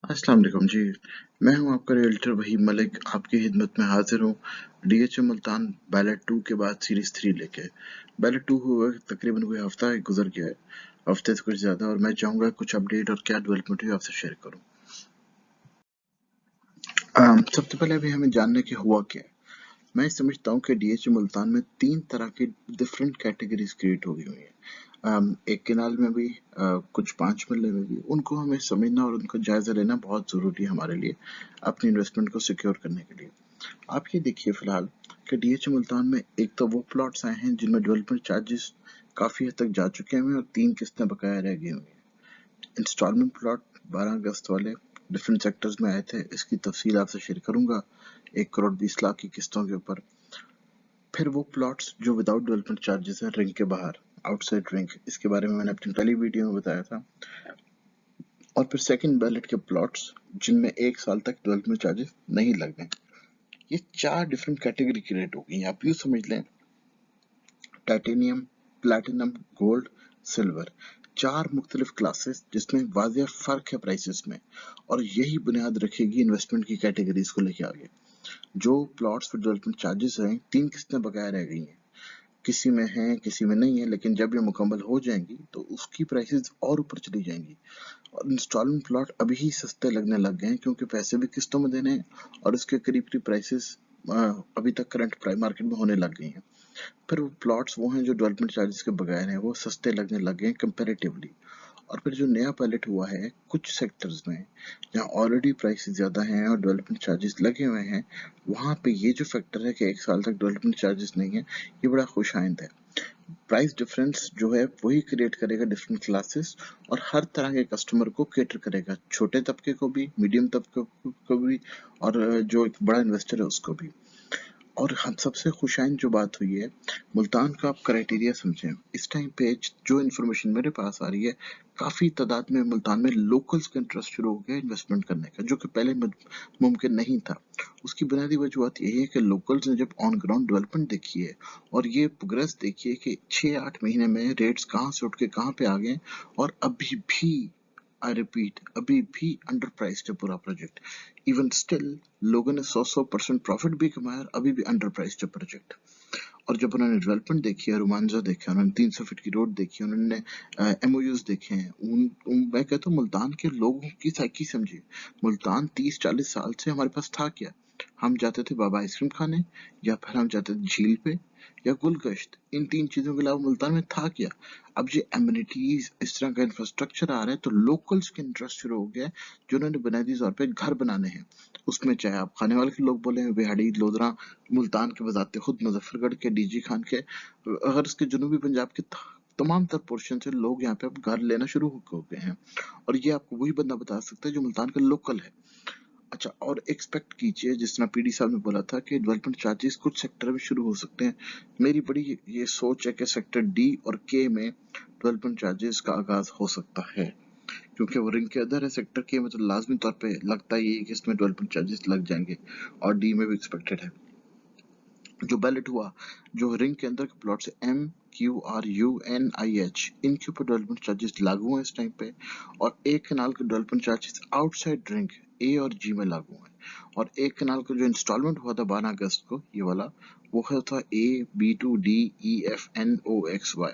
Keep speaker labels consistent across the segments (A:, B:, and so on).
A: अस्सलाम वालेकुम जी। मैं हूं आपका रियल्टर वहीद मलिक, आपकी खिदमत में हाजिर हूं डीएचए मुल्तान बैलेट 2 के बाद सीरीज 3 लेके। बैलेट 2 हुए तकरीबन कोई हफ्ता गुजर गया है, हफ्ते से कुछ ज़्यादा, और मैं चाहूँगा कुछ अपडेट और क्या डेवलपमेंट हुई आपसे शेयर करूँ। सबसे पहले अभी हमें जानने की हुआ क्या है। मैं समझता हूँ कि डीएचए मुल्तान में 3 तरह की डिफरेंट कैटेगरीज क्रिएट हो गई हुई हैं। एक केनाल में भी कुछ 5 मरले में भी, उनको हमें समझना और उनका जायजा लेना बहुत ज़रूरी है हमारे लिए, अपनी इन्वेस्टमेंट को सिक्योर करने के लिए। आप ये देखिए फिलहाल कि डीएचए मुल्तान में एक तो वो प्लॉट्स आए हैं जिनमें डेवलपमेंट चार्जेस काफ़ी हद तक जा चुके हैं और 3 किस्तें बकाया रह गई हुई हैं। इंस्टॉलमेंट प्लॉट 12 अगस्त वाले डिफरेंट सेक्टर्स में आए थे, इसकी तफसील आपसे शेयर करूंगा 1 करोड़ 20 लाख की किस्तों के ऊपर। फिर वो प्लॉट्स जो विदाउट डेवलपमेंट चार्जेस है रिंग के बाहर, आउटसाइड रिंग, इसके बारे में मैंने अपनी पहली वीडियो में बताया था। और फिर सेकंड बैलेट के प्लॉट्स जिनमें 1 साल तक डेवलपमेंट चार्जेस नहीं लगने। ये 4 डिफरेंट कैटेगरी क्रिएट हो गई हैं। आप यूँ समझ लें, टाइटेनियम, प्लैटिनम, गोल्ड, सिल्वर, 4 मुख्तलिफ क्लासेस जिसमें वाज़ेह फ़र्क है प्राइसेस में, और यही बुनियाद रखेगी इन्वेस्टमेंट की कैटेगरीज को लेके आगे। जो प्लॉट्स पर डेवलपमेंट चार्जेस हैं, 3 किस्तें बकाया रह गई हैं, किसी में है किसी में नहीं है, लेकिन जब ये मुकम्मल हो जाएंगी तो उसकी प्राइसेस और ऊपर चली जाएंगी। और इंस्टॉलमेंट प्लॉट अभी ही सस्ते लगने लग गए हैं क्योंकि पैसे भी किस्तों में देने हैं, और उसके करीब करीब प्राइसेस अभी तक करंट प्राइस मार्केट में होने लग गई हैं। फिर वो प्लॉट्स वो हैं जो डेवलपमेंट चार्जेस के बगैर हैं, वो सस्ते लगने लग गए हैं कंपेरेटिवली। और फिर जो नया पैलेट हुआ है कुछ सेक्टर्स में जहाँ ऑलरेडी प्राइस ज़्यादा हैं और डेवलपमेंट चार्जेस लगे हुए हैं, वहाँ पे ये जो फैक्टर है कि 1 साल तक डेवलपमेंट चार्जेस नहीं है, ये बड़ा खुशाइंद है। प्राइस डिफरेंस जो है वही क्रिएट करेगा डिफरेंट क्लासेस, और हर तरह के कस्टमर को केटर करेगा, छोटे तबके को भी, मीडियम तबके को भी, और जो एक बड़ा इन्वेस्टर है उसको भी। और हम सबसे खुशाइन जो बात हुई है, मुल्तान का आप क्राइटेरिया समझें। इस टाइम पे जो इन्फॉर्मेशन मेरे पास आ रही है, काफ़ी तादाद में मुल्तान में लोकल्स का इंटरेस्ट शुरू हो गया इन्वेस्टमेंट करने का, जो कि पहले मुमकिन नहीं था। उसकी बुनियादी वजूहत यही है कि लोकल्स ने जब ऑन ग्राउंड डेवलपमेंट देखी है और ये प्रोग्रेस देखी है कि 6-8 महीने में रेट्स कहाँ से उठ के कहाँ पे आ गए, और अभी भी, आई रिपीट, अभी भी अंडर प्राइस्ड है पूरा प्रोजेक्ट। इवन स्टिल लोगों ने 100% प्रॉफिट भी कमाया और अभी भी अंडर प्राइस्ड है प्रोजेक्ट। और जब उन्होंने डेवलपमेंट देखी है, रोमांजा देखा, उन्होंने 300 फीट की रोड देखी, उन्होंने एमओयूज देखे हैं, मैं कहता हूँ मुल्तान के लोगों की साइकी समझिए। मुल्तान 30-40 साल से हमारे पास था क्या? हम जाते थे बाबा आइसक्रीम खाने, या फिर हम जाते थे झील पे, या गुलगश्त। इन 3 चीजों के अलावा मुल्तान में था क्या? अब ये एमिनिटीज, इस तरह का इंफ्रास्ट्रक्चर आ रहा है तो लोकल्स के इंटरेस्ट शुरू हो गया है, जिन्होंने बुनियादी तौर पे घर बनाने हैं। उसमें चाहे आप खाने वाले के लोग बोले, बिहाड़ी, लोधरा, मुल्तान के बजाते खुद, मुजफ्फरगढ़ के, डीजी खान के, अगर इसके जनूबी पंजाब के तमाम तर पोर्शन से लोग यहाँ पे अब घर लेना शुरू हो गए हैं। और ये आपको वही बंदा बता सकता है जो मुल्तान का लोकल है। अच्छा, और एक्सपेक्ट कीजिए, जिस तरह पीडी साहब ने बोला था कि डेवलपमेंट चार्जेस कुछ सेक्टर में शुरू हो सकते हैं, मेरी बड़ी ये सोच है कि सेक्टर डी और के में डेवलपमेंट चार्जेस का आगाज हो सकता है, क्योंकि वो रिंग के अंदर है। सेक्टर के में तो लाजमी तौर पे लगता ही है कि इसमें डेवलपमेंट चार्जेस लग जाएंगे, और डी में भी एक्सपेक्टेड है। जो बैलेट हुआ, जो रिंग के अंदर के प्लॉट से MQRUNIH, इनके ऊपर डेवलपमेंट चार्जेस लागू हैं इस टाइम पे, और एक कनाल के डेवलपमेंट चार्जेस आउटसाइड रिंग ए और जी में लागू हैं। और एक कनाल का जो इंस्टॉलमेंट हुआ था 12 अगस्त को, ये वाला, वो था A B2D E F N O X Y।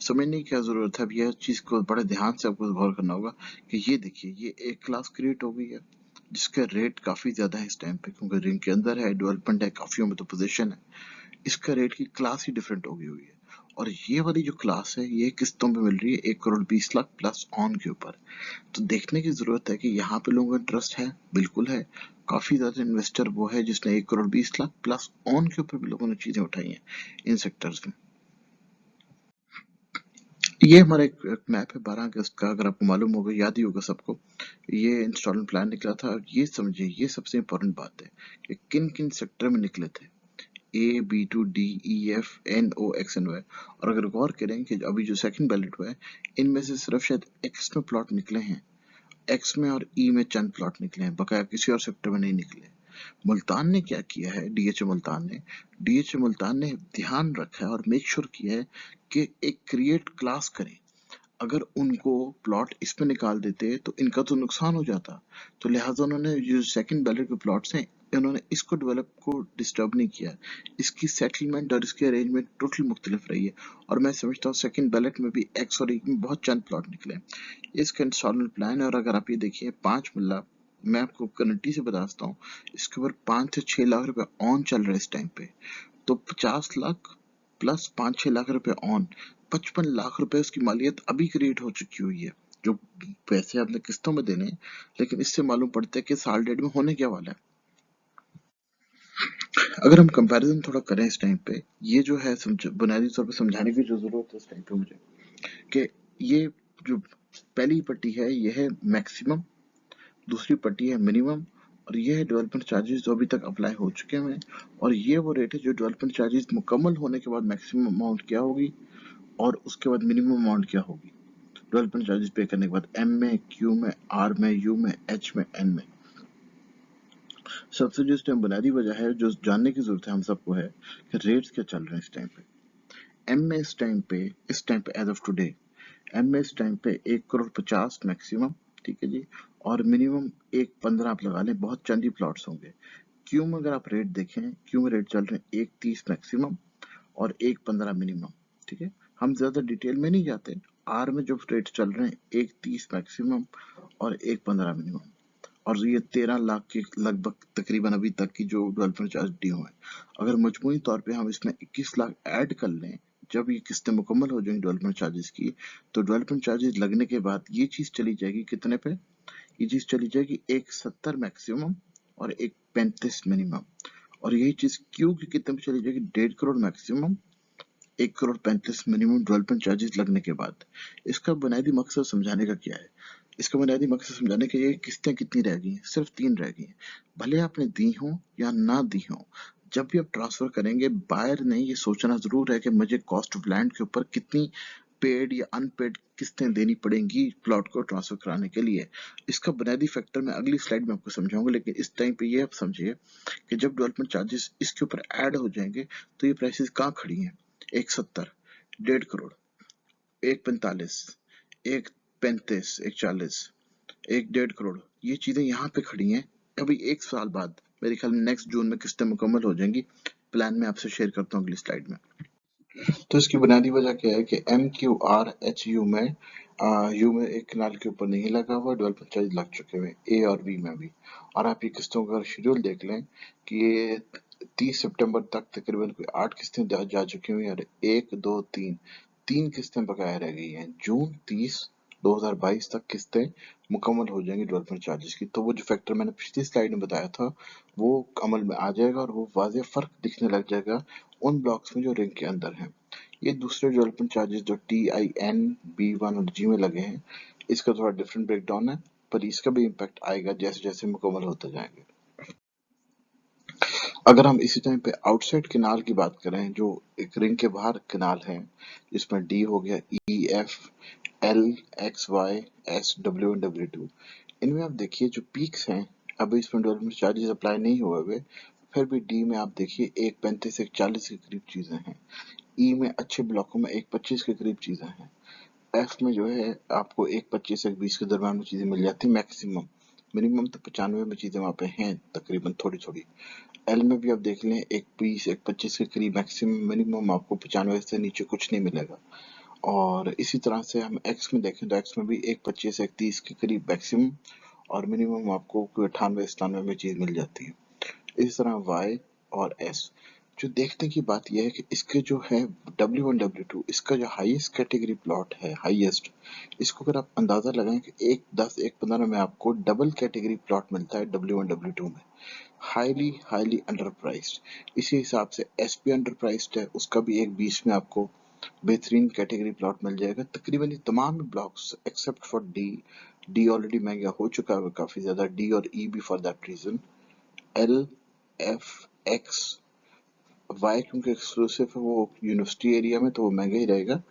A: समझने की क्या जरूरत है, अब यह चीज को बड़े ध्यान से आपको गौर करना होगा कि ये देखिए, ये एक क्लास क्रिएट हो गई है जिसका रेट काफी ज्यादा है इस टाइम पे, क्योंकि रिंग के अंदर है, डेवलपमेंट है, काफी में तो पोजीशन है, इसका रेट की क्लास ही डिफरेंट हो गई हुई है। और ये वाली जो क्लास है, ये किस्तों में मिल रही है 1 करोड़ 20 लाख प्लस ऑन के ऊपर। तो देखने की जरूरत है कि यहाँ पे लोगों का इंटरेस्ट है, बिल्कुल है। काफी ज्यादा इन्वेस्टर वो है जिसने 1 करोड़ 20 लाख प्लस ऑन के ऊपर भी लोगों ने चीजें उठाई हैं इन सेक्टर्स में। ये हमारा एक मैप है 12 अगस्त का, अगर आपको मालूम होगा, याद ही होगा सबको। ये इंस्टॉलमेंट प्लान निकला था। ये समझिए, ये सबसे इम्पोर्टेंट बात है कि किन किन सेक्टर में निकले थे, A B2D E F N O X and Y। और अगर गौर करें कि अभी जो सेकंड बैलेट हुआ है, इनमें से सिर्फ शायद एक्स में प्लॉट निकले हैं, एक्स में और ई में चंद प्लॉट निकले हैं, बकाया किसी और सेक्टर में नहीं निकले। मुल्तान ने क्या किया है, डीएचए मुल्तान ने ध्यान रखा है और मेक श्योर किया है कि एक क्रिएट क्लास करें। अगर उनको प्लॉट इसमें निकाल देते तो इनका तो नुकसान हो जाता, तो लिहाजा उन्होंने जो सेकंड बैलेट के प्लॉट्स हैं इन्होंने इसको डेवलप को डिस्टर्ब नहीं किया। इसकी सेटलमेंट और इसकी अरेंजमेंट टोटल मुख्तलिफ रही है, और मैं समझता हूँ सेकंड बैलेट में भी एक्स और एक में बहुत चंद प्लॉट निकले। इसका इंस्टॉलमेंट प्लान है, और अगर आप ये देखिए 5 मरला, मैं आपको गारंटी से बताता हूँ इसके ऊपर 5 से 6 लाख रुपए ऑन चल रहे हैं इस टाइम पे। तो 50 लाख प्लस 5-6 लाख रुपए ऑन, 55 लाख रुपए उसकी मालियत अभी क्रिएट हो चुकी हुई है, जो पैसे आपने किस्तों में देने हैं। लेकिन इससे मालूम पड़ता है कि साल डेढ़ में होने क्या वाला है। अगर हम कंपैरिजन थोड़ा करें इस टाइम पे, ये जो है बुनियादी तौर पे समझाने की जो जरूरत है इस टाइम पे मुझे, कि ये जो पहली पट्टी है ये है मैक्सिमम, दूसरी पट्टी है मिनिमम, और ये है डेवलपमेंट चार्जेस जो अभी तक अप्लाई हो चुके हैं, और ये वो रेट है जो डेवलपमेंट चार्जेस मुकम्मल होने के बाद मैक्सिमम अमाउंट क्या होगी और उसके बाद मिनिमम अमाउंट क्या होगी डेवलपमेंट चार्जेस पे करने के बाद, एम में, क्यू में, आर में, यू में, एच में, एन में। सबसे जो इस टाइम बुनियादी वजह है जो जानने की जरूरत है हम सबको है कि रेट्स क्या चल रहे हैं इस टाइम पे। एम में इस टाइम पे एज ऑफ टुडे एम में इस टाइम पे 1 करोड़ 50 मैक्सिमम, ठीक है जी, और मिनिमम 1.15 आप लगा लें, बहुत चंद ही प्लॉट्स होंगे। क्यू में अगर आप रेट देखें, क्यू में रेट चल रहे हैं 1.30 मैक्सिमम और 1.15 मिनिमम, ठीक है। हम ज्यादा डिटेल में नहीं जाते। आर में जो रेट चल रहे हैं 1.30 मैक्सिमम और 1.15 मिनिमम, और ये 13 लाख के लगभग तकरीबन अभी तक की जो डेवलपमेंट चार्ज ड्यू है। अगर मजमूई तौर पे हम इसमें 21 लाख ऐड कर लें जब ये किस्तें मुकम्मल हो जाएंगी डेवलपमेंट चार्जेस की, तो डेवलपमेंट चार्जेस लगने के बाद ये चीज चली जाएगी कितने पे, ये चीज चली जाएगी 1.70 मैक्सिमम और 1.35 मिनिमम, और यही चीज क्यू की कितने पे चली जाएगी, 1.5 crore maximum, 1 crore 35 minimum development charges लगने के बाद। इसका बुनियादी मकसद समझाने का क्या है, इसका बुनियादी मकसद समझाने के लिए किस्तें कितनी रह गई हैं, सिर्फ 3 रह गई हैं। भले आपने दी हो या ना दी हो, जब भी आप ट्रांसफर करेंगे बायर ने ये सोचना जरूर है कि मुझे कॉस्ट ऑफ लैंड के ऊपर कितनी पेड या अनपेड किस्तें देनी पड़ेंगी प्लॉट को ट्रांसफर कराने के लिए। इसका बुनियादी फैक्टर मैं अगली स्लाइड में आपको समझाऊंगा, लेकिन इस टाइम पे ये आप समझिए कि जब डेवलपमेंट चार्जेस इसके ऊपर ऐड हो जाएंगे तो ये प्राइसेस कहाँ खड़ी हैं, 1.70, 1.5 करोड़, 1.45, 1.35, 1.40, 1.5 करोड़, ये चीजें यहाँ पे खड़ी हैं। अभी 1 साल बाद मेरे ख्याल में नेक्स्ट जून में किस्तें मुकम्मल हो जाएंगी। प्लान में आपसे शेयर करता हूँ अगली स्लाइड में। तो इसकी बुनियादी वजह क्या है कि M Q R H U में यू में एक किनारे के ऊपर नहीं लगा हुआ, डेवलपमेंट चार्ज लग चुके हुए ए और बी में भी। और आप ये किस्तों का शेड्यूल देख लें कि ये 30 सितंबर तक तकरीबन कोई 8 किस्तें जा चुकी हुई हैं, और 1, 2, 3 किस्तें बकाया रह गई हैं। जून 30, 2022 तक किस्तें मुकम्मल हो जाएंगी डेवलपमेंट चार्जेस की। तो वो जो फैक्टर मैंने पिछली स्लाइड में बताया था वो अमल में आ जाएगा, और वो वाज़ेह फर्क दिखने लग जाएगा उन ब्लॉक्स में जो रिंग के अंदर हैं। ये दूसरे डेवलपमेंट चार्जेस जो TIN B1 और G में लगे हैं, इसका थोड़ा डिफरेंट ब्रेकडाउन है, पर इसका भी इम्पैक्ट आएगा जैसे जैसे मुकम्मल होते जाएंगे। अगर हम इसी टाइम पे आउटसाइड किनाल की बात करें, जो एक रिंग के बाहर किनाल है, जिसमें D हो गया, EF, L, X, Y, S, W1, W2, इनमें आप देखिए जो पीक्स हैं, अभी इसमें डेवलपमेंट चार्जेस अप्लाई नहीं हुए हुए, फिर भी डी में आप देखिए 1.35 1.40 के करीब चीजें हैं। ई में अच्छे ब्लॉकों में 1.25 के करीब चीजें हैं। एफ में जो है आपको 1.25 से 1.20 के दरम्यान में चीजें मिल जाती हैं मैक्सिमम। मिनिमम तो 95 में चीजें वहाँ पे हैं तकरीबन थोड़ी थोड़ी। एल में भी आप देख लें 1.20 1.25 के करीब मैक्सिमम, मिनिमम आपको 95 से नीचे कुछ नहीं मिलेगा। और इसी तरह से हम एक्स में देखें तो एक्स में भी 1.25 1.30 के करीब मैक्सिमम, और मिनिमम आपको कोई 98 97 में चीज मिल जाती है। इस तरह वाई और एस। जो देखने की बात यह है कि इसके जो है W1 W2, इसका जो हाईएस्ट कैटेगरी प्लॉट है, हाईएस्ट, इसको अगर आप अंदाजा लगाएं कि 1.10 1.15 में आपको डबल कैटेगरी प्लॉट मिलता है W1 W2 में, हाईली हाईली अंडर प्राइस्ड। इसी हिसाब से एस भी अंडर प्राइस्ड है, उसका भी 1.20 में आपको बेहतरीन कैटेगरी प्लॉट मिल जाएगा। तकरीबन ये तमाम blocks except for D, D already महंगा हो चुका है काफी ज्यादा, डी और ई भी for that reason. L, F, X, Y क्योंकि एक्सक्लूसिव है वो यूनिवर्सिटी एरिया में तो वो महंगा ही रहेगा।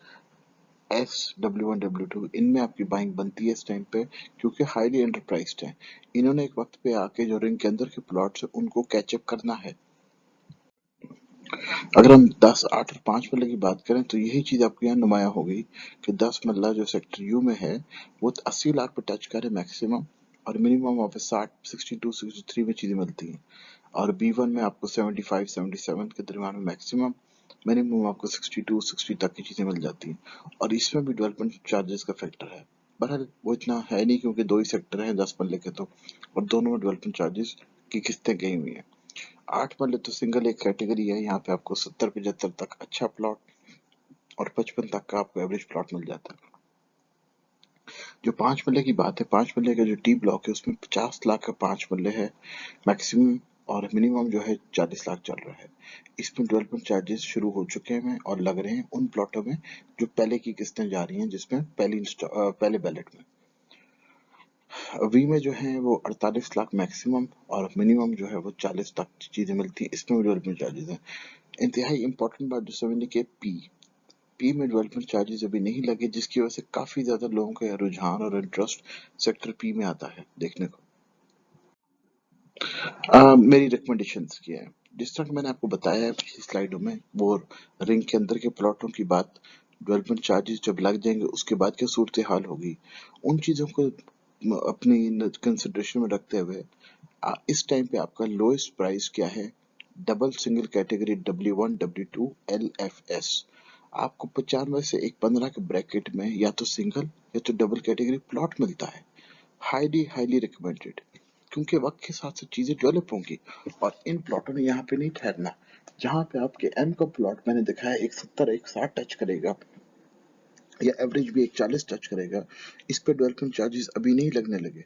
A: एस, W1 W2, इनमें आपकी बाइंग बनती है इस टाइम पे क्योंकि हाईली अंडर प्राइस्ड है। इन्होंने एक वक्त पे आके जो रिंग के अंदर के प्लॉट्स है उनको कैचअप करना है। अगर हम 10, 8 और 5 मरले की बात करें तो यही चीज आपको यहाँ नुमाया होगी कि 10 मरला जो सेक्टर यू में है वो 80 लाख पे टच करे मैक्सिमम, और मिनिमम वहाँ पे 60, 62, 63 में चीजें मिलती हैं। और B1 में आपको 75, 77 के दरमियान में मैक्सिमम, मिनिमम आपको 62, 60 तक की चीजें मिल जाती हैं। और इसमें भी डेवलपमेंट चार्जेस का फैक्टर है। बहरहाल वो इतना है नहीं क्योंकि दो ही सेक्टर हैं 10 मरले के तो, और दोनों में डेवलपमेंट चार्जेस की किस्तें गई हुई हैं। 8 मरले तो सिंगल एक कैटेगरी है, यहाँ पे आपको 70-75 तक अच्छा प्लॉट और 55 तक का आपको एवरेज प्लॉट मिल जाता है। जो 5 मरले की बात है, 5 मरले का जो टी ब्लॉक है उसमें 50 लाख का 5 मरले है मैक्सिमम, और मिनिमम जो है 40 लाख चल रहा है। इसमें डेवलपमेंट चार्जेस शुरू हो चुके हैं और लग रहे हैं उन प्लॉटों में जो पहले की किस्तें जा रही हैं, जिसमें पहले बैलेट में वी में जो है वो 48 लाख मैक्सिमम, और मिनिमम जो है वो 40 तक चीजें मिलती हैं। इसमें भी डेवलपमेंट चार्जेस हैं। इंतहाई इंपॉर्टेंट बात जो समझने की, पी में डेवलपमेंट चार्जेस अभी नहीं लगे, जिसकी वजह से काफी ज्यादा लोगों का रुझान और इंटरेस्ट सेक्टर पी में आता है देखने को। मेरी रिकमेंडेशंस की है, जिस तरह कि मैंने आपको बताया है पिछली स्लाइडों में, वो रिंग के अंदर के प्लॉटों की बात, डेवलपमेंट चार्जेस जब लग जाएंगे उसके बाद क्या सूरत हाल होगी, उन चीजों को अपनी कंसिडरेशन में रखते हुए इस टाइम पे आपका लोएस्ट प्राइस क्या है, double single category W1 W2 LFS, आपको 95 से 115 के ब्रैकेट में या तो सिंगल या तो डबल कैटेगरी प्लॉट मिलता है। हाईली हाईली रिकमेंडेड, क्योंकि वक्त के साथ साथ चीजें डेवलप होंगी और इन प्लॉटों ने यहाँ पे नहीं ठहरना। जहाँ पे आपके एम का प्लॉट मैंने दिखाया 170, 160 टच करेगा या एवरेज भी 140 टच करेगा, इस पे डेवलपमेंट चार्जेस अभी नहीं लगने लगे,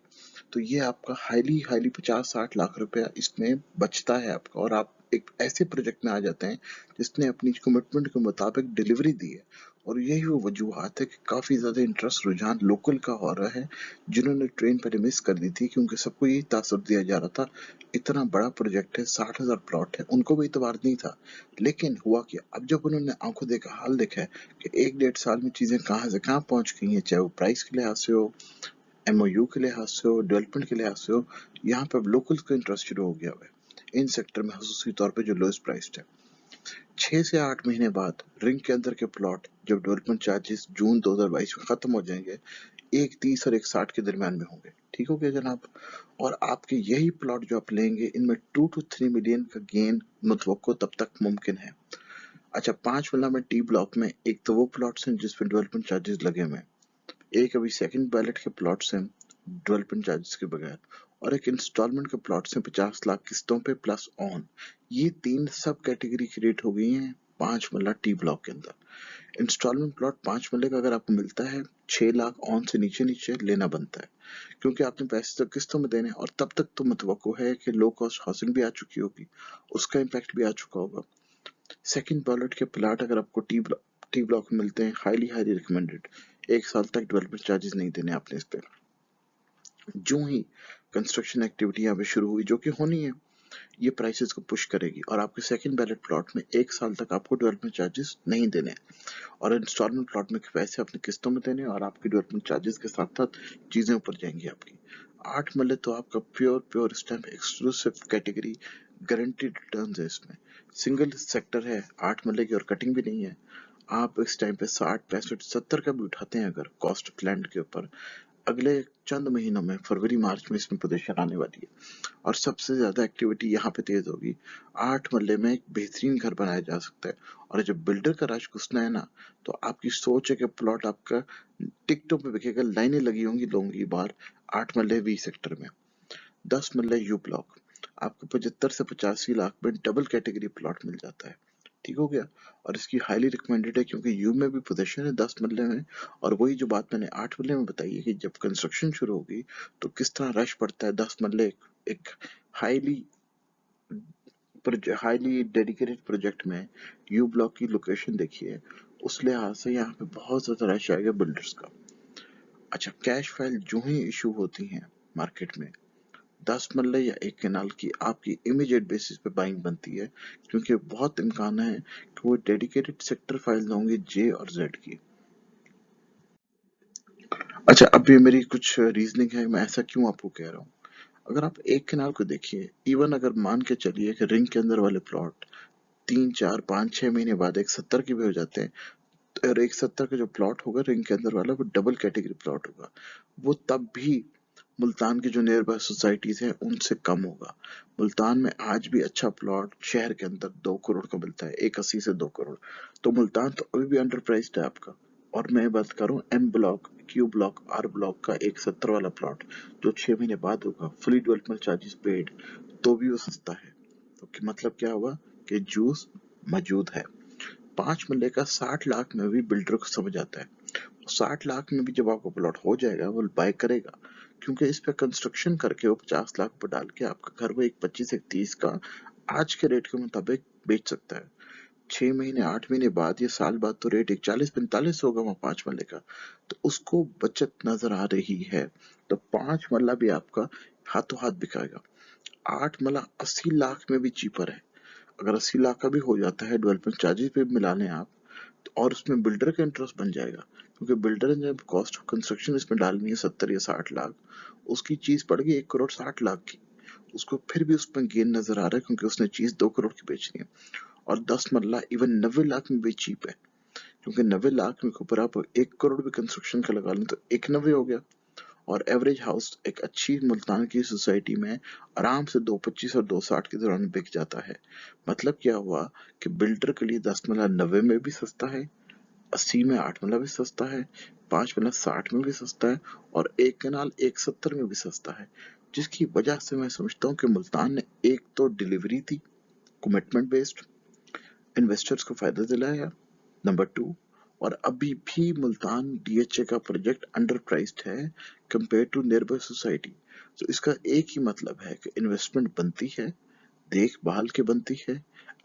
A: तो ये आपका हाईली हाईली 50-60 लाख रुपया इसमें बचता है आपका, और आप एक ऐसे प्रोजेक्ट में आ जाते हैं जिसने अपनी कमिटमेंट के मुताबिक डिलीवरी दी है। और यही वो वजूहत है कि काफी ज्यादा इंटरेस्ट रुझान लोकल का हो रहा है, जिन्होंने ट्रेन पहले मिस कर दी थी क्योंकि सबको यही तासुर दिया जा रहा था इतना बड़ा प्रोजेक्ट है, 60,000 प्लॉट है, उनको भी इतबार नहीं था। लेकिन हुआ क्या, अब जब उन्होंने आंखों देखा हाल देखा है कि 1-1.5 साल में चीजें कहाँ से कहाँ पहुंच गई हैं, चाहे वो प्राइस के लिहाज से हो, एमओयू के लिहाज से हो, डेवलपमेंट के लिहाज से हो, यहाँ पे अब लोकल्स का इंटरेस्ट शुरू हो गया है इन सेक्टर में, खसूसी तौर पे जो लोएस्ट प्राइस्ड है। 6 से 8 महीने बाद रिंग के अंदर के प्लॉट जब डेवलपमेंट चार्जेस जून 2022 में खत्म हो जाएंगे, 130 और 160 के दरमियान में होंगे। ठीक हो गया जनाब। और आपके यही प्लॉट जो आप लेंगे, इनमें 2 to 3 मिलियन का गेन मुतवक्को तब तक मुमकिन है। अच्छा, 5 वाला में टी ब्लॉक में एक तो वो प्लॉट्स हैं जिसपे डेवलपमेंट चार्जेस लगे हुए हैं, एक अभी सेकंड बैलेट के प्लॉट्स हैं डेवलपमेंट चार्जेस के बगैर, और एक इंस्टॉलमेंट के प्लॉट्स हैं 50 लाख किस्तों पे प्लस ऑन। ये 3 सब कैटेगरी क्रिएट हो गई हैं 5 मल्ला टी ब्लॉक के अंदर। इंस्टॉलमेंट प्लॉट 5 मल्ले का अगर आपको मिलता है, 6 लाख ऑन से नीचे नीचे लेना बनता है, क्योंकि आपने पैसे तो किस्तों में देने, और तब तक तो मुतवक्को है कि लो कॉस्ट हाउसिंग भी आ चुकी होगी, उसका इम्पैक्ट भी आ चुका होगा। सेकंड बैलेट के प्लॉट अगर आपको टी ब्लॉक में मिलते हैं, हाईली हाईली रिकमेंडेड, 1 साल तक डेवलपमेंट चार्जेस नहीं देने आपने इस पे। जो ही कंस्ट्रक्शन एक्टिविटी यहाँ पे शुरू हुई, जो कि होनी है, ये प्राइसेस को पुश करेगी, और आपके सेकंड बैलेट प्लॉट में 1 साल तक आपको डेवलपमेंट चार्जेस नहीं देने, और इंस्टॉलमेंट प्लॉट में पैसे अपनी किस्तों में देने, और आपकी डेवलपमेंट चार्जेस के साथ साथ चीजें ऊपर जाएंगी आपकी। 8 मल्ले तो आपका pure pure stamp exclusive category, guaranteed returns है इसमें, सिंगल सेक्टर है 8 मल्ले की, और कटिंग भी नहीं है। आप इस टाइम पे 60, 65, 70 का भी उठाते हैं अगर कॉस्ट ऑफ लैंड के ऊपर, अगले चंद महीनों में फरवरी मार्च में इसमें पोजीशन आने वाली है, और सबसे ज्यादा एक्टिविटी यहाँ पे तेज होगी। 8 मल्ले में एक बेहतरीन घर बनाया जा सकता है, और जब बिल्डर का रश घुसना है ना, तो आपकी सोच है कि प्लॉट आपका टिकटों पे बिकेगा, लाइनें लगी होंगी लोगों की बाहर। 8 मल्ले वी सेक्टर में 10 मल्ले यू ब्लॉक, आपको 75 से 85 लाख में डबल कैटेगरी प्लॉट मिल जाता है। ठीक हो गया। और इसकी हाईली रिकमेंडेड है क्योंकि यू में भी पोजीशन है 10 मल्ले में, और वही जो बात मैंने 8 मल्ले में बताई है कि जब कंस्ट्रक्शन शुरू होगी तो किस तरह रश पड़ता है 10 मल्ले, एक हाईली हाईली डेडिकेटेड प्रोजेक्ट में यू ब्लॉक की लोकेशन देखिए, उस लिहाज से यहाँ पे बहुत ज्यादा रश आएगा बिल्डर्स का। अच्छा, कैश फाइल जो ही इशू होती हैं मार्केट में, 10 मल्ले या 1 केनाल की आपकी इमीडिएट बेसिस पे बाइंग बनती है, क्योंकि बहुत इम्कान है कि वो डेडिकेटेड सेक्टर फाइल होंगी जे और जेड की। अच्छा, अब ये मेरी कुछ रीजनिंग है, मैं ऐसा क्यों आपको कह रहा हूँ। अगर आप 1 केनाल को देखिए, इवन अगर मान के चलिए कि रिंग के अंदर वाले प्लॉट 3, 4, 5, 6 महीने बाद एक 70 के भी हो जाते हैं, और एक 70 का जो प्लॉट होगा रिंग के अंदर वाला, वो डबल कैटेगरी प्लॉट होगा। वो तब भी मुल्तान के जो नियर बाय सोसाइटीज हैं उनसे कम होगा। मुल्तान में आज भी अच्छा प्लॉट शहर के अंदर 2 करोड़ का मिलता है, 180 से 2 करोड़। तो मुल्तान तो अभी भी अंडर प्राइस्ड है आपका। और मैं बात करूं M block, Q block, R block का एक 70 वाला प्लॉट जो 6 महीने बाद होगा, फुली डेवलपमेंट चार्जेस पेड, तो भी वो सस्ता है। तो मतलब क्या हुआ कि जूस मौजूद है। 5 मरले का 60 लाख में भी बिल्डर को समझ आता है। 60 लाख में भी जब आपका प्लॉट हो जाएगा वो बाय करेगा, क्योंकि इस पे कंस्ट्रक्शन करके वो 50 लाख पर डाल के आपका घर वो एक 25 एक 30 का आज के रेट के मुताबिक बेच सकता है। 6 महीने 8 महीने बाद या साल बाद तो रेट एक 40-45 होगा वहाँ 5 मरले का, तो उसको बचत नजर आ रही है। तो 5 मरला भी आपका हाथों हाथ बिकाएगा। 8 मरला 80 लाख में भी चीपर है। अगर 80 लाख का भी हो जाता है, डेवलपमेंट चार्जेस भी मिला लें आप, और उसमें बिल्डर का इंटरेस्ट बन जाएगा, क्योंकि बिल्डर ने जब कॉस्ट ऑफ कंस्ट्रक्शन इसमें डालनी है 70 या 60 लाख, उसकी चीज पड़ गई 1 करोड़ 60 लाख की, उसको फिर भी उसमें गेन नजर आ रहा है, क्योंकि उसने चीज 2 करोड़ की बेचनी है। और 10 मरला इवन 90 लाख में भी चीप है, क्योंकि 90 लाख में ऊपर आप 1 करोड़ भी कंस्ट्रक्शन का लगा लें तो 190 हो गया। और एवरेज हाउस एक अच्छी मुल्तान की सोसाइटी में आराम से 225 और 260 के दौरान बिक जाता है। मतलब क्या हुआ कि बिल्डर के लिए 10 मरला 90 में भी सस्ता है, 80 में 8 मरला भी सस्ता है, 5 मरला 60 में भी सस्ता है, और एक कनाल 170 में भी सस्ता है। जिसकी वजह से मैं समझता हूँ कि मुल्तान ने एक तो डिलीवरी दी, कमिटमेंट बेस्ड, इन्वेस्टर्स को फायदा दिलाया, नंबर 2, और अभी भी मुल्तान डीएचए का प्रोजेक्ट अंडर प्राइस्ड है compare to nearby society. तो इसका एक ही मतलब है कि इन्वेस्टमेंट बनती है, देखभाल के बनती है,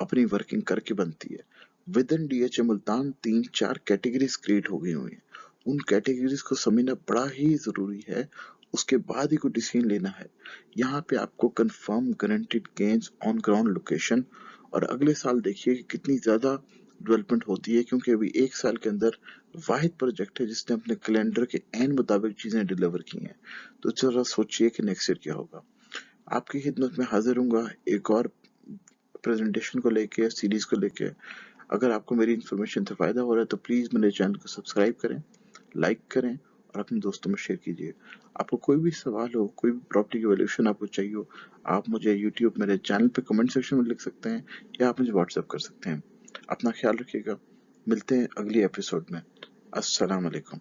A: अपनी वर्किंग करके बनती है। With in DHA Multan 3-4 categories create हो गई हुई हैं। उन कैटेगरीज को समझना बड़ा ही जरूरी है, उसके बाद ही कोई डिसीजन लेना है। यहाँ पे आपको confirm guaranteed gains on ground location, और अगले साल देखिए कि कितनी ज्यादा डेवलपमेंट होती है, क्योंकि अभी एक साल के अंदर वाहिद प्रोजेक्ट है जिसने अपने कैलेंडर के एन मुताबिक चीजें डिलीवर की हैं। तो जरा सोचिए कि नेक्स्ट ईयर क्या होगा। आपकी खिदमत में हाजिर हूँगा एक और प्रेजेंटेशन को लेके, सीरीज को लेके। अगर आपको मेरी इन्फॉर्मेशन से फायदा हो रहा है तो प्लीज मेरे चैनल को सब्सक्राइब करें, लाइक करें, और अपने दोस्तों में शेयर कीजिए। आपको कोई भी सवाल हो, कोई भी प्रॉपर्टी की वैल्यूएशन आपको चाहिए हो, आप मुझे यूट्यूब मेरे चैनल पे कमेंट सेक्शन में लिख सकते हैं, या आप मुझे व्हाट्सएप कर सकते हैं। अपना ख्याल रखिएगा, मिलते हैं अगली एपिसोड में। अस्सलाम वालेकुम।